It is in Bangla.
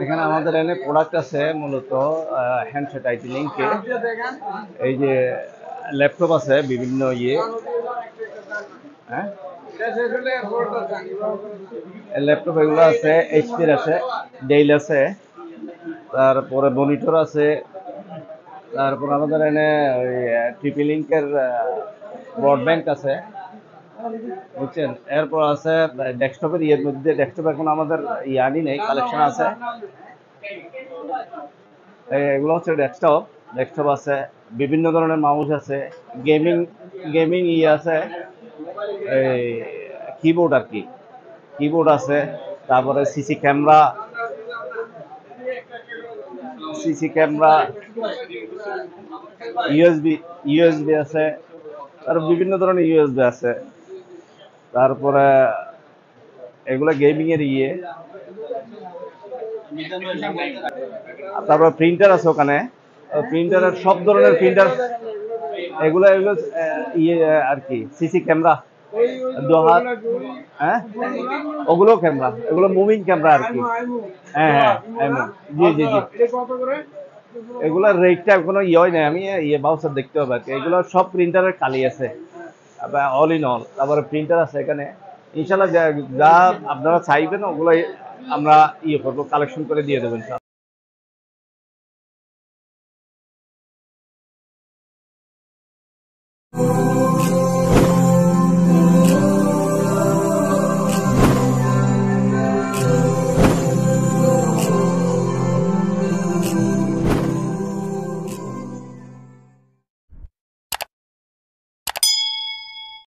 এখানে আমাদের এনে প্রোডাক্ট আছে মূলত হ্যান্ডসেট আইটি লিঙ্কে। এই যে ল্যাপটপ আছে বিভিন্ন হ্যাঁ ল্যাপটপ এগুলো আছে, এইচপির আছে, ডেল আছে, তারপরে মনিটর আছে, তারপর আমাদের এনে ওই টিপি লিঙ্কের ব্রডব্যান্ড আছে, বুঝছেন। এরপর আছে ডেস্কটপের মধ্যে, ডেস্কটপ এখন আমাদের আনি নেই, কালেকশন আছে। এগুলো হচ্ছে ডেস্কটপ। ডেস্কটপ আছে, বিভিন্ন ধরনের মাউস আছে, গেমিং গেমিং আছে, এই কিবোর্ড আর কি, কিবোর্ড আছে, তারপরে সিসি ক্যামেরা, ইউএসবি আছে, আর বিভিন্ন ধরনের ইউএসবি আছে। তারপরে এগুলো গেমিং এর তারপরে প্রিন্টার আছে ওখানে, প্রিন্টারের সব ধরনের প্রিন্টার, এগুলো এগুলো আর কি সিসি ক্যামেরা, হ্যাঁ ওগুলো ক্যামেরা, এগুলো মুভিং ক্যামেরা আর কি। হ্যাঁ, জি জি জি। এগুলোর রেটটা কোনো হয় না, আমি বাউচার দেখতে হবে আর কি। এগুলো সব প্রিন্টারের কালি আছে, অল ইন অল। তারপরে প্রিন্টার আছে এখানে, ইনশাল্লাহ যা আপনারা চাইবেন ওগুলো আমরা করবো, কালেকশন করে দিয়ে দেবেন।